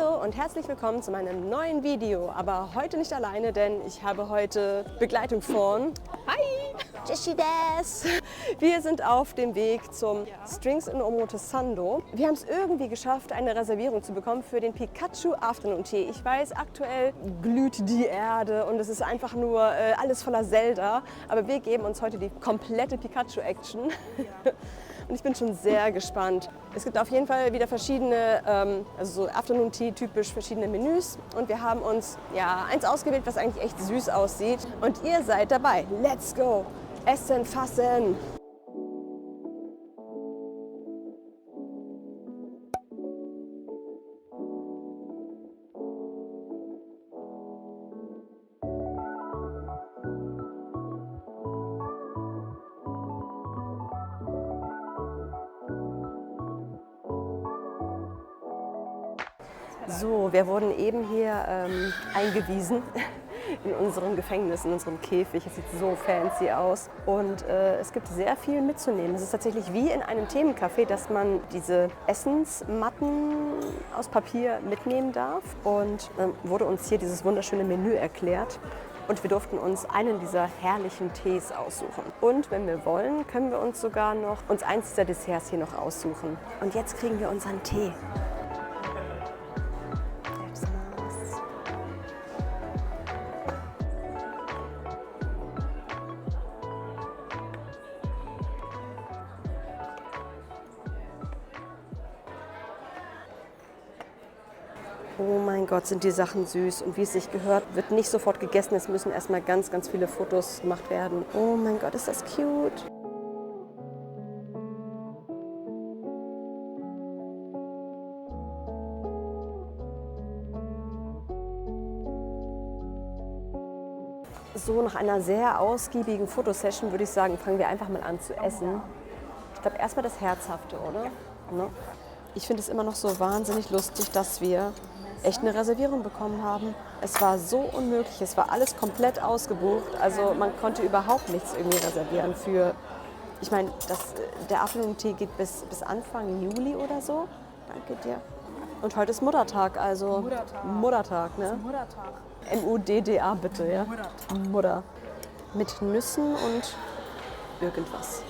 Hallo und herzlich willkommen zu meinem neuen Video, aber heute nicht alleine, denn ich habe heute Begleitung von Jessie Des. Wir sind auf dem Weg zum Strings in Omotesando. Wir haben es irgendwie geschafft, eine Reservierung zu bekommen für den Pikachu Afternoon Tea. Ich weiß, aktuell glüht die Erde und es ist einfach nur alles voller Zelda, aber wir geben uns heute die komplette Pikachu-Action. Und ich bin schon sehr gespannt. Es gibt auf jeden Fall wieder verschiedene, also so Afternoon Tea typisch verschiedene Menüs. Und wir haben uns eins ausgewählt, was eigentlich echt süß aussieht. Und ihr seid dabei. Let's go! Essen, fassen! So, wir wurden eben hier eingewiesen in unserem Gefängnis, in unserem Käfig. Es sieht so fancy aus und es gibt sehr viel mitzunehmen. Es ist tatsächlich wie in einem Themencafé, dass man diese Essensmatten aus Papier mitnehmen darf. Und wurde uns hier dieses wunderschöne Menü erklärt. Und wir durften uns einen dieser herrlichen Tees aussuchen. Und wenn wir wollen, können wir uns sogar noch eins dieser Desserts hier noch aussuchen. Und jetzt kriegen wir unseren Tee. Oh mein Gott, sind die Sachen süß. Und wie es sich gehört, wird nicht sofort gegessen. Es müssen erstmal ganz, ganz viele Fotos gemacht werden. Oh mein Gott, ist das cute. So, nach einer sehr ausgiebigen Fotosession würde ich sagen, fangen wir einfach mal an zu essen. Ich glaube, erstmal das Herzhafte, oder? Ja. Ich finde es immer noch so wahnsinnig lustig, dass wir echt eine Reservierung bekommen haben. Es war so unmöglich, es war alles komplett ausgebucht. Also man konnte überhaupt nichts irgendwie reservieren für, ich meine, der Afternoon Tea geht bis Anfang Juli oder so. Danke dir. Und heute ist Muttertag, also Muttertag, ne? Muttertag. M-U-D-D-A bitte, ja? Muttertag. Mutter. Mit Nüssen und irgendwas.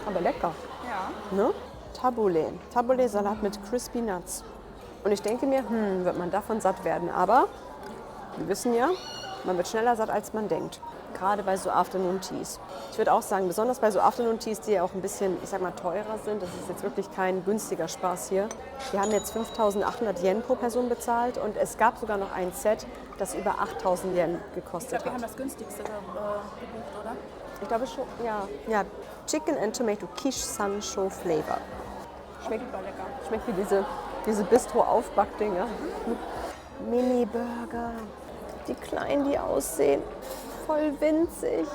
Aber lecker. Ja. Ne? Tabbouleh. Tabbouleh-Salat mit Crispy Nuts. Und ich denke mir, wird man davon satt werden. Aber wir wissen ja, man wird schneller satt, als man denkt. Gerade bei so Afternoon Teas. Ich würde auch sagen, besonders bei so Afternoon Teas, die ja auch ein bisschen, ich sag mal, teurer sind. Das ist jetzt wirklich kein günstiger Spaß hier. Wir haben jetzt 5.800 Yen pro Person bezahlt und es gab sogar noch ein Set, das über 8.000 Yen gekostet Wir haben hat. das günstigste gebucht, oder? Ich glaube schon, ja. Ja, Chicken and Tomato Quiche Sancho Flavor. Schmeckt Super lecker. Schmeckt wie diese Bistro-Aufbackdinger. Mini-Burger. Die kleinen, die aussehen. Voll winzig.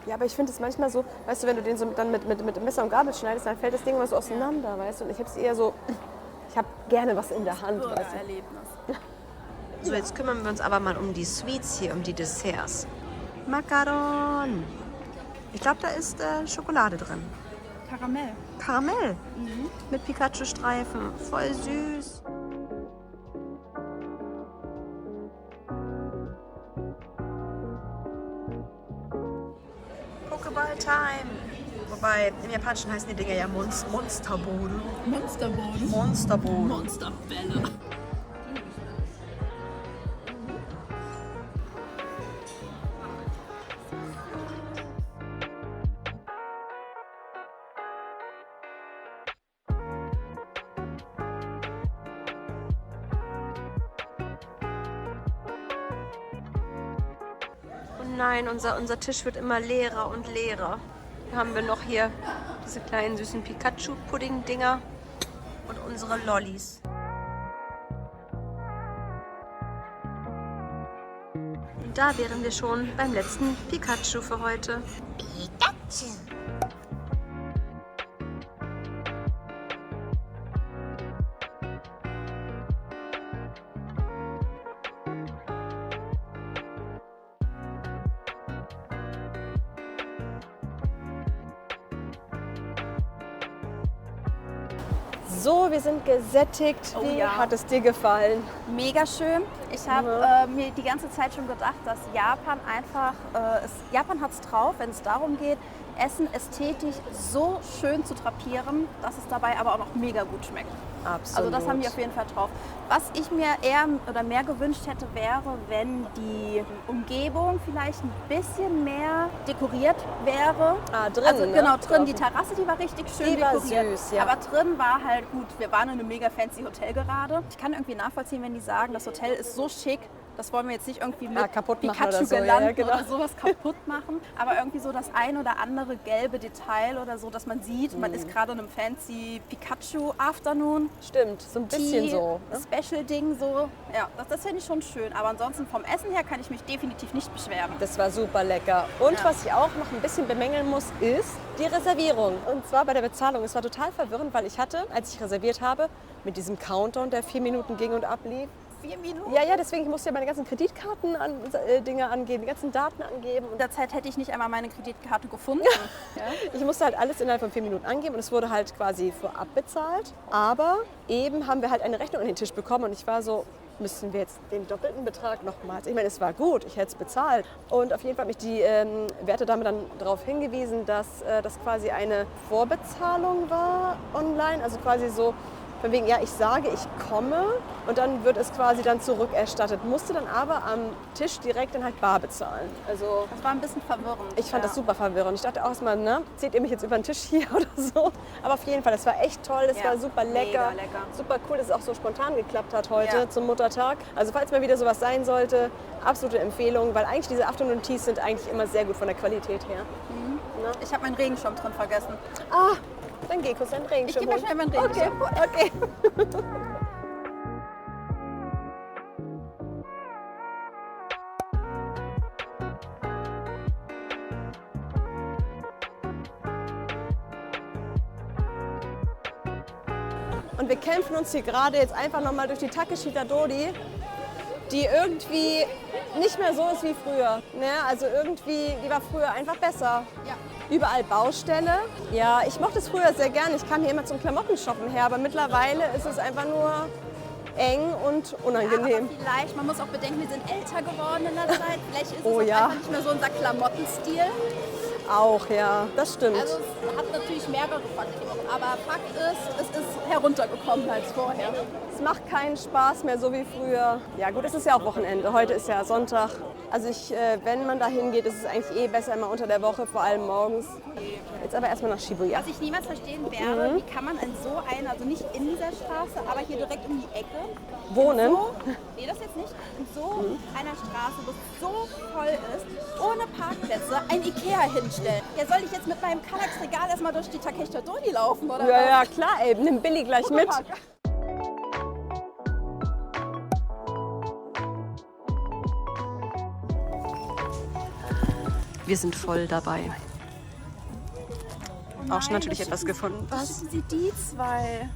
Ja, aber ich finde es manchmal so, weißt du, wenn du den so dann mit Messer und Gabel schneidest, dann fällt das Ding immer so auseinander, weißt du. Und ich habe es eher so, ich habe gerne was in der Hand, weißt du. Erlebnis. So, jetzt kümmern wir uns aber mal um die Sweets hier, um die Desserts. Macaron. Ich glaube, da ist Schokolade drin. Karamell. Karamell. Mit Pikachu-Streifen. Voll süß. Pokéball-Time. Wobei, im Japanischen heißen die Dinger ja Monsterboden. Monsterboden. Monsterboden. Monsterbälle. Nein, unser Tisch wird immer leerer und leerer. Hier haben wir noch hier diese kleinen süßen Pikachu-Pudding-Dinger und unsere Lollis. Und da wären wir schon beim letzten Pikachu für heute. Pikachu! So, wir sind gesättigt. Oh Wie ja. hat es dir gefallen? Mega schön. Ich habe mir die ganze Zeit schon gedacht, dass Japan einfach, Japan hat es drauf, wenn es darum geht, Essen ästhetisch so schön zu drapieren, dass es dabei aber auch noch mega gut schmeckt. Absolut. Also das haben die auf jeden Fall drauf. Was ich mir eher oder mehr gewünscht hätte, wäre, wenn die Umgebung vielleicht ein bisschen mehr dekoriert wäre. Drin, also ne? genau, drin. Die Terrasse, die war richtig schön Die war dekoriert. süß, ja. Aber drin war halt gut, wir waren in einem mega fancy Hotel gerade. Ich kann irgendwie nachvollziehen, wenn die sagen, das Hotel ist so schick, das wollen wir jetzt nicht irgendwie mit kaputt machen oder so. Pikachu-Girlanden Ja, genau. oder sowas kaputt machen. Aber irgendwie so das ein oder andere gelbe Detail oder so, dass man sieht, man ist gerade in einem fancy Pikachu-Afternoon. Stimmt, so ein bisschen so. Ne? Special-Ding so. Ja, das finde ich schon schön. Aber ansonsten vom Essen her kann ich mich definitiv nicht beschweren. Das war super lecker. Und Ja. was ich auch noch ein bisschen bemängeln muss, ist die Reservierung. Und zwar bei der Bezahlung. Es war total verwirrend, weil ich hatte, als ich reserviert habe, mit diesem Countdown, der 4 Minuten ging und ablief. 4 Minuten? Ja, deswegen ich musste ja meine ganzen Kreditkarten-Dinge angeben, die ganzen Daten angeben. In der Zeit hätte ich nicht einmal meine Kreditkarte gefunden. Ja. Ich musste halt alles innerhalb von 4 Minuten angeben und es wurde halt quasi vorab bezahlt. Aber eben haben wir halt eine Rechnung an den Tisch bekommen und ich war so, müssen wir jetzt den doppelten Betrag nochmals? Ich meine, es war gut, ich hätte es bezahlt. Und auf jeden Fall hat mich die Wärtedame dann darauf hingewiesen, dass das quasi eine Vorbezahlung war online. Also quasi so, von wegen, ja, ich sage, ich komme und dann wird es quasi dann zurückerstattet. Musste dann aber am Tisch direkt dann halt bar bezahlen. Also Das war ein bisschen verwirrend. ich fand das super verwirrend. Ich dachte auch erstmal, ne, zieht ihr mich jetzt über den Tisch hier oder so? Aber auf jeden Fall, das war echt toll, das Ja, war super lecker. mega lecker. Super cool, dass es auch so spontan geklappt hat heute Ja. zum Muttertag. Also falls mal wieder sowas sein sollte, absolute Empfehlung, weil eigentlich diese Afternoon Teas sind eigentlich immer sehr gut von der Qualität her. Ich habe meinen Regenschirm drin vergessen. Ah, dann geh kurz deinen Regenschirm Ich geh mal holen. schnell meinen Regenschirm. Okay. Und wir kämpfen uns hier gerade jetzt einfach nochmal durch die Takeshita Dori, die irgendwie nicht mehr so ist wie früher. Ne? Also irgendwie, die war früher einfach besser. Ja. Überall Baustelle. Ja, ich mochte es früher sehr gerne. Ich kam hier immer zum Klamottenshoppen her, aber mittlerweile ist es einfach nur eng und unangenehm. Aber vielleicht, man muss auch bedenken, wir sind älter geworden in der Zeit. Vielleicht ist es Oh auch ja. einfach nicht mehr so unser Klamottenstil. Auch, ja, das stimmt. Also es hat natürlich mehrere Faktoren. Aber Fakt ist, es ist heruntergekommen als vorher. Es macht keinen Spaß mehr so wie früher. Ja gut, es ist ja auch Wochenende. Heute ist ja Sonntag. Also wenn man da hingeht, ist es eigentlich besser immer unter der Woche, vor allem morgens. Jetzt aber erstmal nach Shibuya. Was ich niemals verstehen werde, wie kann man in so einer, also nicht in dieser Straße, aber hier direkt um die Ecke, Wohnen? nee, das jetzt nicht, in so einer Straße, wo es so voll ist, ohne Parkplätze, ein Ikea hinstellen. Ja, soll ich jetzt mit meinem Kallax-Regal erstmal durch die Takeshita Dori laufen, oder was? Ja, klar, ey, nimm Billy gleich mit. Wir sind voll dabei. Auch schon natürlich etwas gefunden. Was sind die zwei?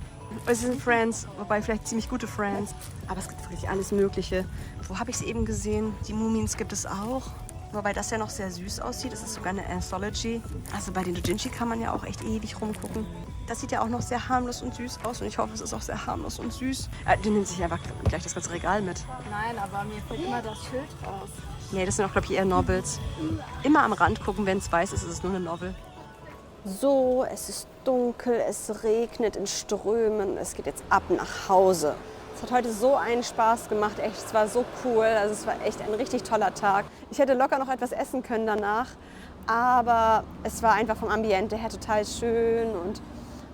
Es sind Friends, wobei vielleicht ziemlich gute Friends. Aber es gibt wirklich alles Mögliche. Wo habe ich es eben gesehen? Die Mumins gibt es auch. Wobei das ja noch sehr süß aussieht. Das ist sogar eine Anthology. Also bei den Dojinshi kann man ja auch echt ewig rumgucken. Das sieht ja auch noch sehr harmlos und süß aus. Und ich hoffe, es ist auch sehr harmlos und süß. Du nimmst sich einfach gleich das ganze Regal mit. Nein, aber mir fällt immer das Schild raus. Nee, das sind auch, glaube ich, eher Novels. Immer am Rand gucken, wenn es weiß ist, ist es nur eine Novel. So, es ist dunkel, es regnet in Strömen. Es geht jetzt ab nach Hause. Es hat heute so einen Spaß gemacht, echt. Es war so cool. Also es war echt ein richtig toller Tag. Ich hätte locker noch etwas essen können danach. Aber es war einfach vom Ambiente her total schön und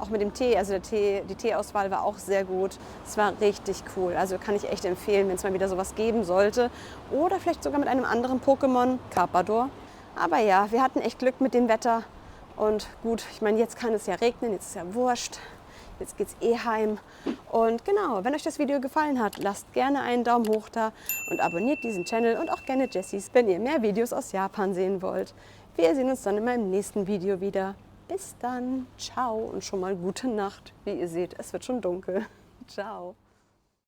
auch mit dem Tee, also die Teeauswahl war auch sehr gut. Es war richtig cool, also kann ich echt empfehlen, wenn es mal wieder sowas geben sollte. Oder vielleicht sogar mit einem anderen Pokémon, Carpador. Aber ja, wir hatten echt Glück mit dem Wetter. Und gut, ich meine, jetzt kann es ja regnen, jetzt ist ja wurscht. Jetzt geht's heim. Und genau, wenn euch das Video gefallen hat, lasst gerne einen Daumen hoch da und abonniert diesen Channel und auch gerne Jessys, wenn ihr mehr Videos aus Japan sehen wollt. Wir sehen uns dann in meinem nächsten Video wieder. Bis dann, ciao und schon mal gute Nacht. Wie ihr seht, es wird schon dunkel. Ciao.